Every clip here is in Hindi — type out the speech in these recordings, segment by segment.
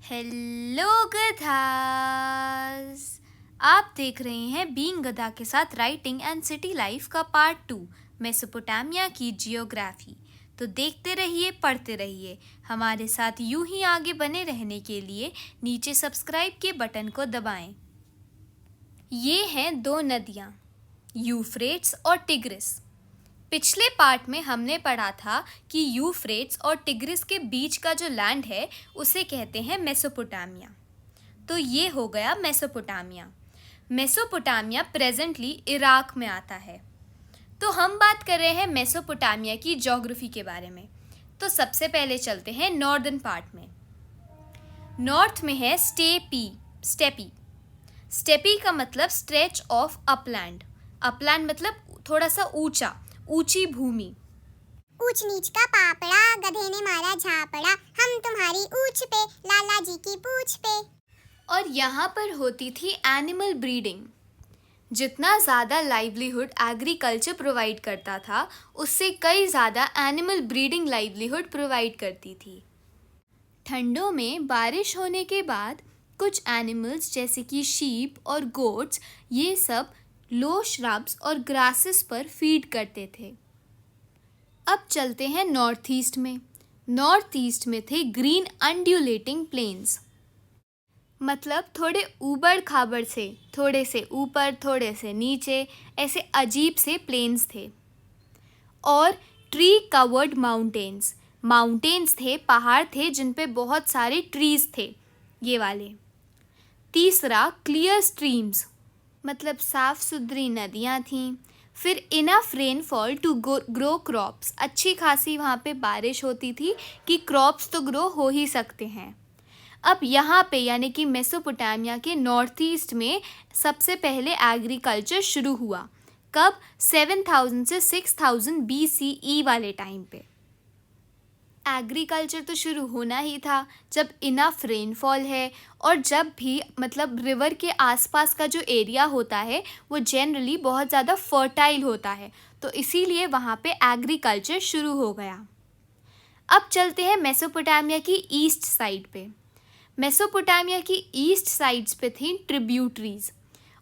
हेलो गधास। आप देख रहे हैं बीइंग गधा के साथ राइटिंग एंड सिटी लाइफ का पार्ट 2 मेसोपोटामिया की जियोग्राफी। तो देखते रहिए, पढ़ते रहिए। हमारे साथ यूं ही आगे बने रहने के लिए नीचे सब्सक्राइब के बटन को दबाएं। ये हैं दो नदियाँ, यूफ्रेट्स और टिग्रिस। पिछले पार्ट में हमने पढ़ा था कि यूफ्रेट्स और टिग्रिस के बीच का जो लैंड है उसे कहते हैं मेसोपोटामिया। तो ये हो गया मेसोपोटामिया। मेसोपोटामिया प्रेजेंटली इराक में आता है। तो हम बात कर रहे हैं मेसोपोटामिया की ज्योग्राफी के बारे में। तो सबसे पहले चलते हैं नॉर्दर्न पार्ट में। नॉर्थ में है स्टेपी। स्टेपी का मतलब स्ट्रेच ऑफ अपलैंड। अपलैंड मतलब थोड़ा सा ऊंची भूमि। ऊंच नीच का पापड़ा, गधे ने मारा झापड़ा, हम तुम्हारी ऊंच पे, लाला जी की पूंछ पे। और यहाँ पर होती थी एनिमल ब्रीडिंग। जितना ज़्यादा लाइवलीहुड एग्रीकल्चर प्रोवाइड करता था, उससे कई ज़्यादा एनिमल ब्रीडिंग लाइवलीहुड प्रोवाइड करती थी। ठंडों में बारिश होने के बाद कुछ एनिमल्स जैसे कि शीप और गोट्स, ये सब लो श्रब्स और ग्रासेस पर फीड करते थे। अब चलते हैं नॉर्थ ईस्ट में। नॉर्थ ईस्ट में थे ग्रीन अंड्यूलेटिंग प्लेन्स, मतलब थोड़े ऊबड़ खाबड़ से, थोड़े से ऊपर थोड़े से नीचे, ऐसे अजीब से प्लेन्स थे। और ट्री कवर्ड माउंटेन्स थे, पहाड़ थे जिन पे बहुत सारे ट्रीज थे, ये वाले। तीसरा क्लियर स्ट्रीम्स, मतलब साफ सुथरी नदियाँ थीं। फिर enough rainfall to grow crops, अच्छी खासी वहाँ पे बारिश होती थी कि क्रॉप्स तो ग्रो हो ही सकते हैं। अब यहाँ पे यानी कि मेसोपोटामिया के नॉर्थ ईस्ट में सबसे पहले एग्रीकल्चर शुरू हुआ। कब? 7000 से 6000 BCE वाले टाइम पे। एग्रीकल्चर तो शुरू होना ही था जब इनफ रेनफॉल है, और जब भी मतलब रिवर के आसपास का जो एरिया होता है वो जनरली बहुत ज़्यादा फर्टाइल होता है, तो इसीलिए वहाँ पे एग्रीकल्चर शुरू हो गया। अब चलते हैं मेसोपोटामिया की ईस्ट साइड पे। मेसोपोटामिया की ईस्ट साइड्स पे थी ट्रिब्यूटरीज,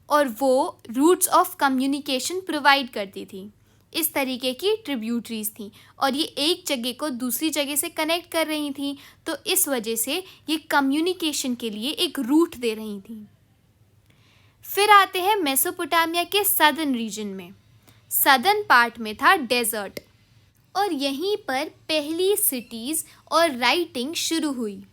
और वो रूट्स ऑफ कम्युनिकेशन प्रोवाइड करती थी। इस तरीके की ट्रिब्यूटरीज थी और ये एक जगह को दूसरी जगह से कनेक्ट कर रही थी, तो इस वजह से ये कम्युनिकेशन के लिए एक रूट दे रही थी। फिर आते हैं मेसोपोटामिया के सदर्न रीजन में। सदर्न पार्ट में था डेजर्ट, और यहीं पर पहली सिटीज़ और राइटिंग शुरू हुई।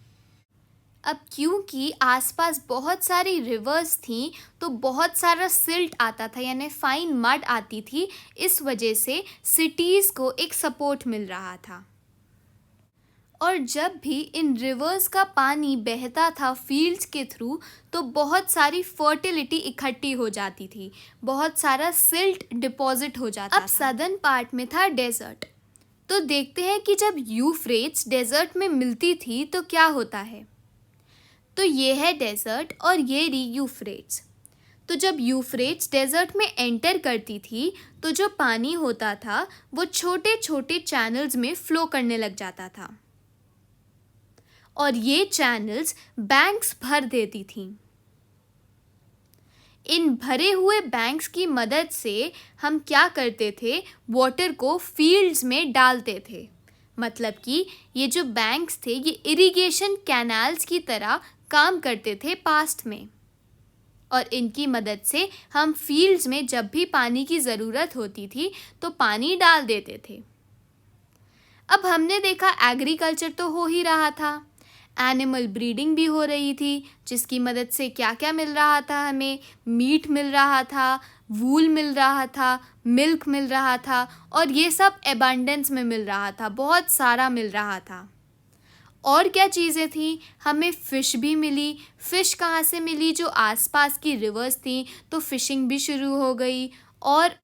अब क्योंकि आसपास बहुत सारी रिवर्स थीं, तो बहुत सारा सिल्ट आता था, यानी फाइन मड आती थी। इस वजह से सिटीज़ को एक सपोर्ट मिल रहा था। और जब भी इन रिवर्स का पानी बहता था फील्ड्स के थ्रू, तो बहुत सारी फर्टिलिटी इकट्ठी हो जाती थी, बहुत सारा सिल्ट डिपॉजिट हो जाता था। अब सदर्न पार्ट में था डेजर्ट। तो देखते हैं कि जब यूफ्रेट्स डेजर्ट में मिलती थी तो क्या होता है। तो ये है डेजर्ट और ये रही यूफ्रेट्स। तो जब यूफ्रेट्स डेजर्ट में एंटर करती थी तो जो पानी होता था वो छोटे छोटे चैनल्स में फ्लो करने लग जाता था, और ये चैनल्स बैंक्स भर देती थीं। इन भरे हुए बैंक्स की मदद से हम क्या करते थे, वाटर को फील्ड्स में डालते थे। मतलब कि ये जो बैंक्स थे ये इरिगेशन कैनाल्स की तरह काम करते थे पास्ट में, और इनकी मदद से हम फील्ड्स में जब भी पानी की ज़रूरत होती थी तो पानी डाल देते थे। अब हमने देखा एग्रीकल्चर तो हो ही रहा था, एनिमल ब्रीडिंग भी हो रही थी, जिसकी मदद से क्या क्या मिल रहा था हमें। मीट मिल रहा था, वूल मिल रहा था, मिल्क मिल रहा था, और ये सब एबंडेंस में मिल रहा था, बहुत सारा मिल रहा था। और क्या चीज़ें थी, हमें फ़िश भी मिली। फ़िश कहाँ से मिली? जो आसपास की रिवर्स थी, तो फ़िशिंग भी शुरू हो गई। और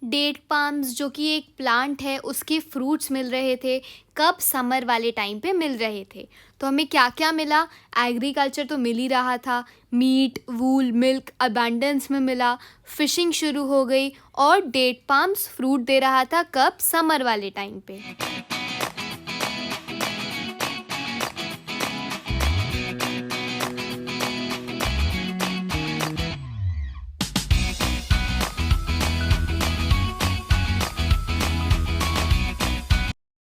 डेट पाम्स जो कि एक प्लांट है, उसके फ्रूट्स मिल रहे थे। कब? समर वाले टाइम पे मिल रहे थे। तो हमें क्या क्या मिला? एग्रीकल्चर तो मिल ही रहा था, मीट, वूल, मिल्क अबंडेंस में मिला, फ़िशिंग शुरू हो गई, और डेट पाम्स फ्रूट दे रहा था। कब? समर वाले टाइम पे।